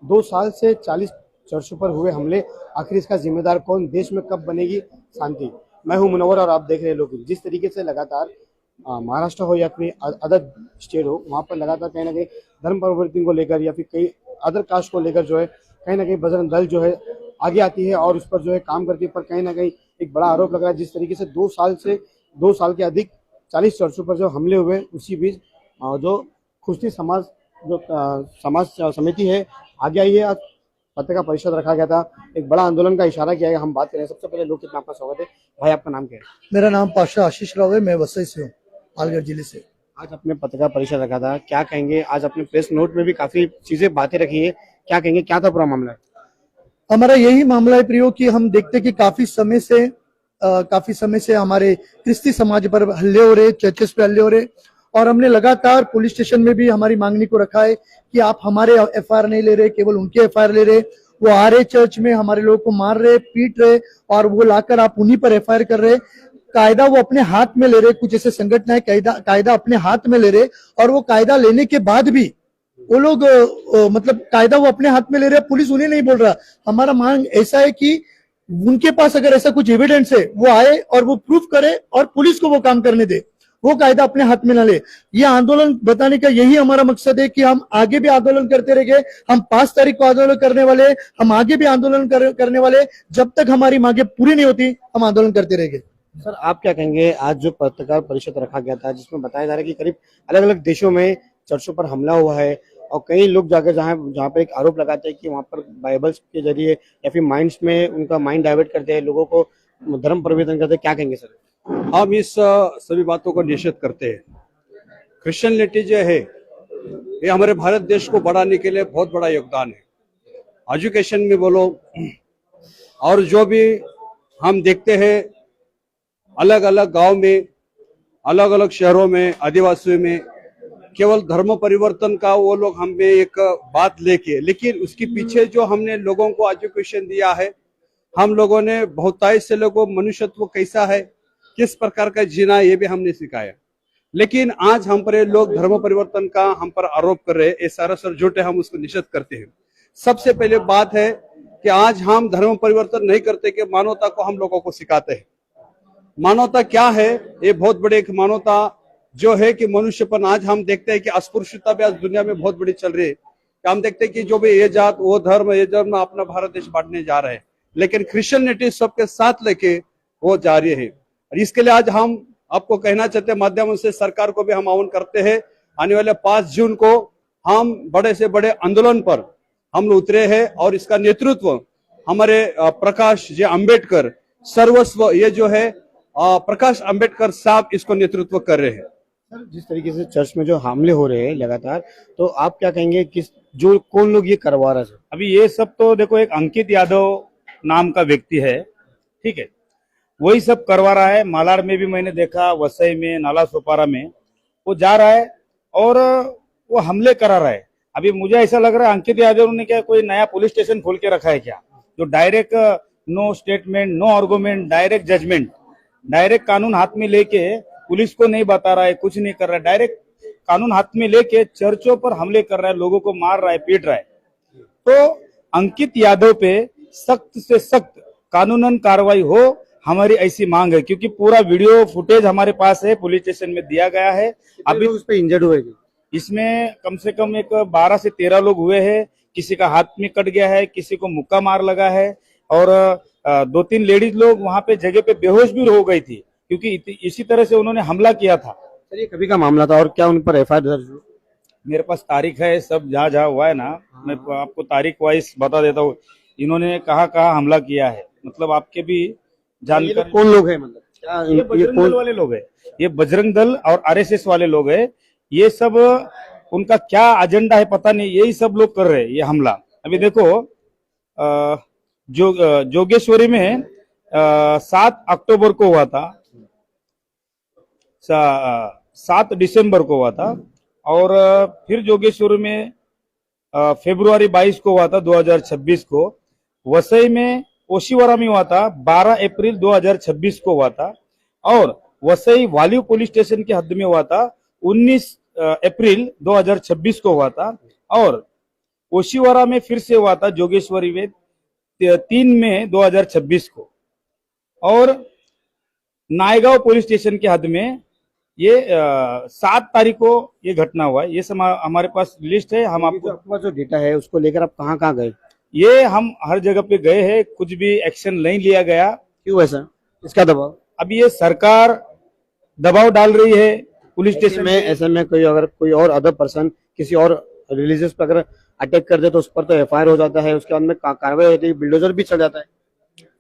2 साल से 40 चर्चों पर हुए हमले, आखिर इसका जिम्मेदार कौन? देश में कब बनेगी शांति? मैं हूं मुनव्वर और आप देख रहे हैं लोग। जिस तरीके से लगातार महाराष्ट्र हो या कोई अदर स्टेट हो, वहां पर लगातार कहीं ना कहीं धर्म परिवर्तन को लेकर या फिर कई अदर कास्ट को लेकर जो है कहीं ना कहीं बजरंग दल जो है आगे आती है और उस पर जो है काम करती है। पर कहीं ना कहीं एक बड़ा आरोप लग रहा है, जिस तरीके से 2 साल के अधिक 40 चर्चों पर जो हमले हुए, उसी बीच जो खुश्ती समाज जो समाज समिति है आगे आई है। आज पत्रकार परिषद रखा गया था, एक बड़ा आंदोलन का इशारा किया गया। हम बात करें, सबसे पहले लोकहित में आपका स्वागत है। भाई, आपका नाम क्या है? मेरा नाम पाशा आशीष राव है, मैं वसई से हूँ, पालघर जिले से। आज अपने पत्रकार परिषद रखा था, क्या कहेंगे? आज अपने प्रेस नोट में भी काफी चीजें बातें रखी है, क्या कहेंगे? क्या था पूरा मामला? हमारा यही मामला है प्रियो कि हम देखते कि काफी समय से हमारे क्रिस्ती समाज पर हल्ले हो रहे, चर्चेस पे हल्ले हो रहे, और हमने लगातार पुलिस स्टेशन में भी हमारी मांगनी को रखा है कि आप हमारे एफआईआर नहीं ले रहे, केवल उनके एफआईआर ले रहे। वो आ रहे चर्च में, हमारे लोगों को मार रहे, पीट रहे, और वो लाकर आप उन्हीं पर एफआईआर कर रहे। कायदा वो अपने हाथ में ले रहे, कुछ ऐसे संगठन है कायदा अपने हाथ में ले रहे, और वो कायदा लेने के बाद भी वो लोग मतलब कायदा वो अपने हाथ में ले रहे, पुलिस उन्हें नहीं बोल रहा। हमारा मांग ऐसा है कि उनके पास अगर ऐसा कुछ एविडेंस है, वो आए और वो प्रूफ करे और पुलिस को वो काम करने दे, वो कायदा अपने हाथ में ना ले। ये आंदोलन बताने का यही हमारा मकसद है कि हम आगे भी आंदोलन करते रहेंगे। हम 5 तारीख को आंदोलन करने वाले, हम आगे भी आंदोलन करने वाले, जब तक हमारी मांगे पूरी नहीं होती हम आंदोलन करते रहेंगे। सर, आप क्या कहेंगे? आज जो पत्रकार परिषद रखा गया था, जिसमें बताया जा रहा है कि करीब अलग अलग देशों में चर्चों पर हमला हुआ है, और कई लोग जाकर जहाँ पे एक आरोप लगाते हैं कि वहां पर बाइबल्स के जरिए या फिर माइंड्स में उनका माइंड डाइवर्ट करते हैं, लोगों को धर्म परिवर्तन करते हैं, क्या कहेंगे सर? हम इस सभी बातों को निषेध करते हैं। क्रिश्चियनिटी जो है ये हमारे भारत देश को बढ़ाने के लिए बहुत बड़ा योगदान है। एजुकेशन में बोलो, और जो भी हम देखते हैं अलग अलग गांव में, अलग अलग शहरों में, आदिवासियों में, केवल धर्म परिवर्तन का वो लोग हमें एक बात लेके, लेकिन उसके पीछे जो हमने लोगों को एजुकेशन दिया है, हम लोगों ने बहुतायत से लोगों को मनुष्यत्व कैसा है, किस प्रकार का जीना, ये भी हमने सिखाया। लेकिन आज हम पर लोग धर्म परिवर्तन का हम पर आरोप कर रहे हैं, ये सरासर झूठ है, हम उसको निषेध करते हैं। सबसे पहले बात है कि आज हम धर्म परिवर्तन नहीं करते कि मानवता को हम लोगों को सिखाते हैं। मानवता क्या है? ये बहुत बड़ी एक मानवता जो है कि मनुष्यपन। आज हम देखते हैं कि अस्पृश्यता भी आज दुनिया में बहुत बड़ी चल रही है। हम देखते हैं कि जो भी ये जात, वो धर्म, ये धर्म अपना भारत देश बांटने जा रहे हैं, लेकिन क्रिश्चियनिटी सबके साथ लेके वो जा रही है। और इसके लिए आज हम आपको कहना चाहते हैं, माध्यम से सरकार को भी हम आह्वान करते हैं, आने वाले 5 जून को हम बड़े से बड़े आंदोलन पर हम उतरे हैं, और इसका नेतृत्व हमारे प्रकाश जी अम्बेडकर सर्वस्व, ये जो है प्रकाश अम्बेडकर साहब इसको नेतृत्व कर रहे हैं। सर, जिस तरीके से चर्च में जो हमले हो रहे हैं लगातार, तो आप क्या कहेंगे कौन लोग ये करवा रहा है? अभी ये सब तो देखो, एक अंकित यादव नाम का व्यक्ति है, ठीक है, वही सब करवा रहा है। मालाड में भी मैंने देखा, वसई में, नाला सोपारा में वो जा रहा है और वो हमले करा रहा है। अभी मुझे ऐसा लग रहा है अंकित यादव ने क्या कोई नया पुलिस स्टेशन खोल के रखा है क्या, जो direct no statement, no argument, direct judgement, direct कानून हाथ में लेके पुलिस को नहीं बता रहा है, कुछ नहीं कर रहा है, डायरेक्ट कानून हाथ में लेके चर्चों पर हमले कर रहा है, लोगों को मार रहा है, पीट रहा है। तो अंकित यादव पे सख्त से सख्त कानूनन कार्रवाई हो, हमारी ऐसी मांग है। क्योंकि पूरा वीडियो फुटेज हमारे पास है, पुलिस स्टेशन में दिया गया है। अभी उस पर इंजर्ड हुए, इसमें कम से कम एक 12 से 13 लोग हुए हैं। किसी का हाथ में कट गया है, किसी को मुक्का मार लगा है, और 2-3 लेडीज लोग वहां पे जगह पे बेहोश भी हो गई थी, क्योंकि इसी तरह से उन्होंने हमला किया था। सर, ये कभी का मामला था और क्या उन पर एफआईआर दर्ज हुई? मेरे पास तारीख है, सब जहाँ हुआ है ना, मैं आपको तारीख वाइज बता देता हूँ। इन्होंने कहाँ हमला किया है, मतलब आपके भी जानकारी। कौन लोग हैं, मतलब क्या ये बजरंग दल वाले लोग हैं, ये बजरंग दल और आरएसएस वाले लोग हैं। ये सब उनका क्या एजेंडा है पता नहीं, यही सब लोग कर रहे हैं ये हमला। अभी देखो, जोगेश्वरी में 7 अक्टूबर को हुआ था, 7 दिसंबर को हुआ था, और फिर जोगेश्वरी में फरवरी 22 को हुआ था 2026 को। वसई में ओशिवरा में हुआ था 12 अप्रैल 2026 को हुआ था, और वसई वालिव पुलिस स्टेशन के हद में हुआ था 19 अप्रैल 2026 को हुआ था, और ओशिवारा में फिर से हुआ था, जोगेश्वरी में 3 मई 2026 को। और नायगांव पुलिस स्टेशन के हद में ये 7 तारीख को ये घटना हुआ है। ये सब हमारे पास लिस्ट है, हम आपको आपके पास जो डेटा है उसको लेकर आप कहाँ कहाँ गए? ये हम हर जगह पे गए हैं, कुछ भी एक्शन नहीं लिया गया। क्यों ऐसा, इसका दबाव? अभी ये सरकार दबाव डाल रही है पुलिस स्टेशन में। ऐसे में कोई अगर कोई और अदर पर्सन किसी और रिलीजियस पर अगर अटैक कर दे तो उस पर तो एफआईआर हो जाता है, उसके बाद में कार्रवाई होती है, बिल्डोजर भी चल जाता है।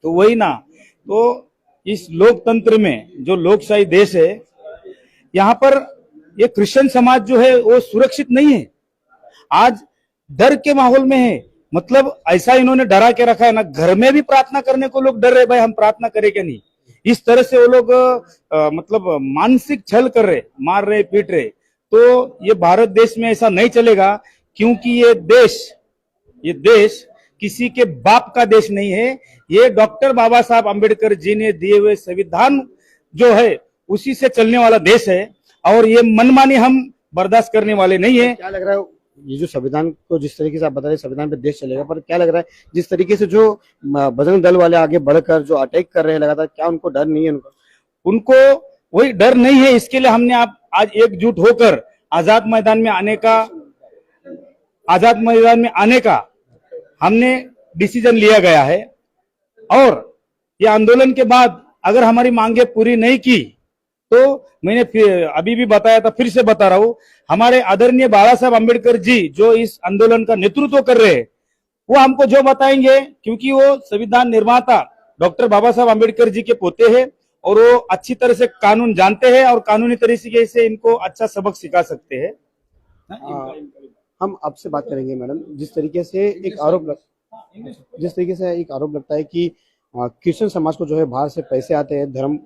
तो वही ना, तो इस लोकतंत्र में जो लोकशाही देश है, यहाँ पर ये क्रिश्चियन समाज जो है वो सुरक्षित नहीं है, आज डर के माहौल में है। मतलब ऐसा इन्होंने डरा के रखा है ना, घर में भी प्रार्थना करने को लोग डर रहे, भाई हम प्रार्थना करें क्या नहीं। इस तरह से वो लोग मतलब मानसिक छल कर रहे, मार रहे, पीट रहे। तो ये भारत देश में ऐसा नहीं चलेगा, क्योंकि ये देश किसी के बाप का देश नहीं है। ये डॉक्टर बाबा साहब अंबेडकर जी ने दिए हुए संविधान जो है उसी से चलने वाला देश है, और ये मनमानी हम बर्दाश्त करने वाले नहीं है। क्या लग रहा है, ये जो संविधान को जिस तरीके से आप बता रहे संविधान पे देश चलेगा, पर क्या लग रहा है जिस तरीके से जो बजरंग दल वाले आगे बढ़कर जो अटैक कर रहे हैं लगातार, क्या उनको डर नहीं है? उनको वही डर नहीं है, इसके लिए हमने आज एकजुट होकर आजाद मैदान में आने का हमने डिसीजन लिया गया है। और ये आंदोलन के बाद अगर हमारी मांगे पूरी नहीं की तो मैंने फिर अभी भी बताया था, फिर से बता रहा हूं, हमारे आदरणीय बाबा साहब अम्बेडकर जी जो इस आंदोलन का नेतृत्व कर रहे हैं, वो हमको जो बताएंगे, क्योंकि वो संविधान निर्माता डॉक्टर बाबा साहब अम्बेडकर जी के पोते हैं और वो अच्छी तरह से कानून जानते हैं और कानूनी तरीके से इनको अच्छा सबक सिखा सकते हैं। हम आपसे बात करेंगे मैडम, जिस तरीके से एक आरोप लगता है कि क्रिश्चियन समाज को जो है बाहर से पैसे आते हैं धर्म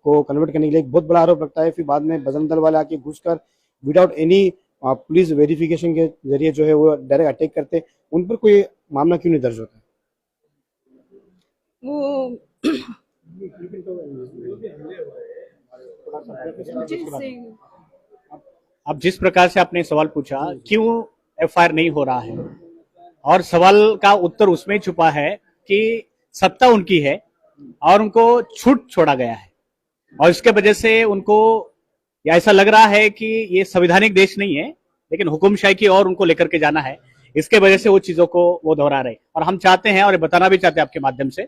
को कन्वर्ट करने के लिए, एक बहुत बड़ा आरोप लगता है। फिर बाद में बजरंग दल वाले आके घुसकर विदाउट एनी पुलिस वेरिफिकेशन के जरिए जो है वो डायरेक्ट अटैक करते, उन पर कोई मामला क्यों नहीं दर्ज होता? वो अब जिस प्रकार से आपने सवाल पूछा क्यों एफआईआर नहीं हो रहा है, और सवाल का उत्तर उसमें छुपा है कि सत्ता उनकी है और उनको छूट छोड़ा गया है, और इसके वजह से उनको ऐसा लग रहा है कि ये संवैधानिक देश नहीं है लेकिन हुकुमशाही की ओर उनको लेकर के जाना है। इसके वजह से वो चीजों को वो दोहरा रहे, और हम चाहते हैं और ये बताना भी चाहते हैं आपके माध्यम से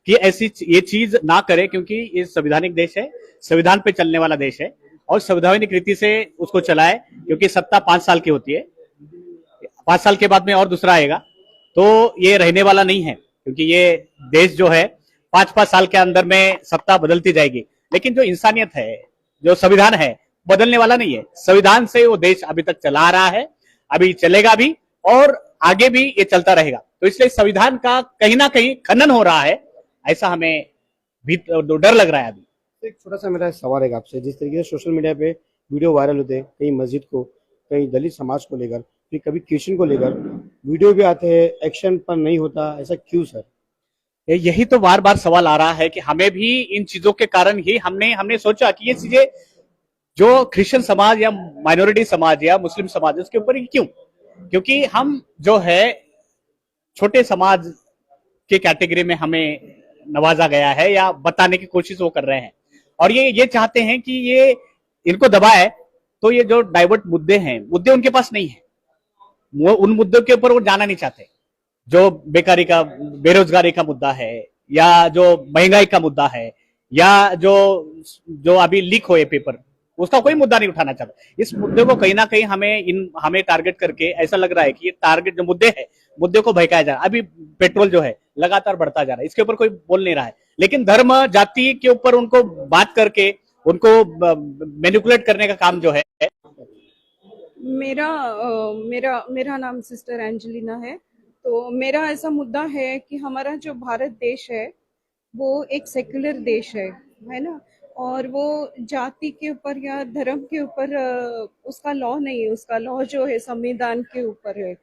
कि ऐसी ये चीज ना करे, क्योंकि ये संवैधानिक देश है, संविधान पे चलने वाला देश है, और संवैधानिक रीति से उसको चलाए, क्योंकि सत्ता 5 साल की होती है, 5 साल के बाद में और दूसरा आएगा, तो ये रहने वाला नहीं है, क्योंकि ये देश जो है 5-5 साल के अंदर में सत्ता बदलती जाएगी। लेकिन जो इंसानियत है, जो संविधान है, बदलने वाला नहीं है। संविधान से वो देश अभी तक चला रहा है, अभी चलेगा भी और आगे भी ये चलता रहेगा। तो इसलिए संविधान का कहीं ना कहीं खनन हो रहा है, ऐसा हमें भी डर लग रहा है। अभी एक छोटा सा मेरा सवाल है आपसे, जिस तरीके से सोशल मीडिया पे वीडियो वायरल होते हैं, कहीं मस्जिद को, कहीं दलित समाज को लेकर, फिर कभी क्रिश्चियन को लेकर वीडियो भी आते हैं, एक्शन पर नहीं होता, ऐसा क्यों सर? यही तो बार बार सवाल आ रहा है कि हमें भी इन चीजों के कारण ही हमने सोचा कि ये चीजें जो क्रिश्चियन समाज या माइनॉरिटी समाज या मुस्लिम समाज उसके ऊपर क्यों, क्योंकि हम जो है छोटे समाज के कैटेगरी में हमें नवाजा गया है या बताने की कोशिश वो कर रहे हैं, और ये चाहते हैं कि ये इनको दबाए। तो ये जो डाइवर्ट मुद्दे उनके पास नहीं है, वो उन मुद्दों के ऊपर वो जाना नहीं चाहते। जो बेरोजगारी का मुद्दा है, या जो महंगाई का मुद्दा है, या जो अभी लीक हुए पेपर, उसका कोई मुद्दा नहीं उठाना चाहता। इस मुद्दे को कहीं ना कहीं हमें टारगेट करके ऐसा लग रहा है कि ये टारगेट जो मुद्दे को बहकाया जा रहा है। अभी पेट्रोल जो है लगातार बढ़ता जा रहा है, इसके ऊपर कोई बोल नहीं रहा है, लेकिन धर्म जाति के ऊपर उनको बात करके उनको मैनिपुलेट करने का काम जो है। मेरा नाम सिस्टर एंजेलिना है। तो मेरा ऐसा मुद्दा है कि हमारा जो भारत देश है वो एक सेक्युलर देश है ना, और वो जाति के ऊपर या धर्म के ऊपर उसका लॉ नहीं है, उसका लॉ जो है संविधान के ऊपर है,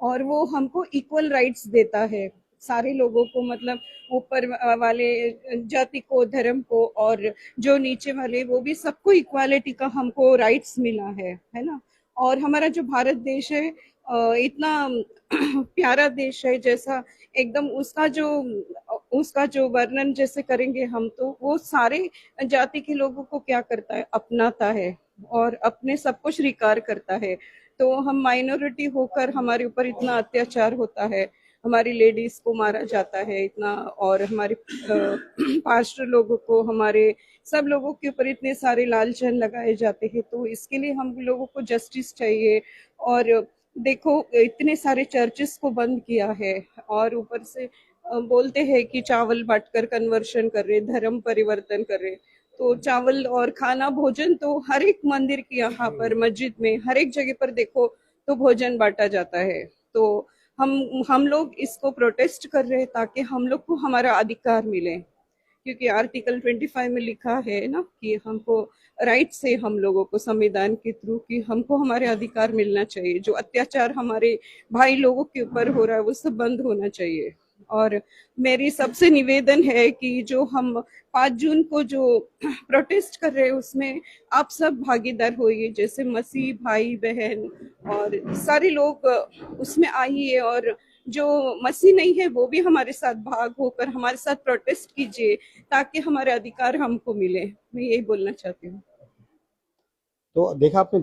और वो हमको इक्वल राइट्स देता है सारे लोगों को, मतलब ऊपर वाले जाति को, धर्म को, और जो नीचे वाले वो भी सबको इक्वालिटी का हमको राइट्स मिला है ना। और हमारा जो भारत देश है इतना प्यारा देश है, जैसा एकदम उसका जो वर्णन जैसे करेंगे हम, तो वो सारे जाति के लोगों को क्या करता है, अपनाता है और अपने सबको स्वीकार करता है। तो हम माइनॉरिटी होकर हमारे ऊपर इतना अत्याचार होता है, हमारी लेडीज को मारा जाता है इतना, और हमारे पास्टर लोगों को, हमारे सब लोगों के ऊपर इतने सारे लालचन लगाए जाते हैं। तो इसके लिए हम लोगों को जस्टिस चाहिए। और देखो इतने सारे चर्चेस को बंद किया है, और ऊपर से बोलते हैं कि चावल बांटकर कन्वर्शन कर रहे, धर्म परिवर्तन कर रहे। तो चावल और खाना भोजन तो हर एक मंदिर के यहाँ पर, मस्जिद में, हर एक जगह पर देखो तो भोजन बांटा जाता है। तो हम लोग इसको प्रोटेस्ट कर रहे हैं ताकि हम लोग को हमारा अधिकार मिले, क्योंकि आर्टिकल 25 में लिखा है ना कि हमको राइट है, हम लोगों को संविधान के थ्रू कि हमको हमारे अधिकार मिलना चाहिए। जो अत्याचार हमारे भाई लोगों के ऊपर हो रहा है वो सब बंद होना चाहिए। और मेरी सबसे निवेदन है कि जो हम 5 जून को जो प्रोटेस्ट कर रहे हैं उसमें आप सब भागीदार होइए, जैसे मसीह भाई बहन और सारे लोग उसमें आइए, और जो मसीह नहीं है वो भी हमारे साथ भाग होकर हमारे साथ प्रोटेस्ट कीजिए ताकि हमारे अधिकार हमको मिले। मैं यही बोलना चाहती हूँ। तो देखा आपने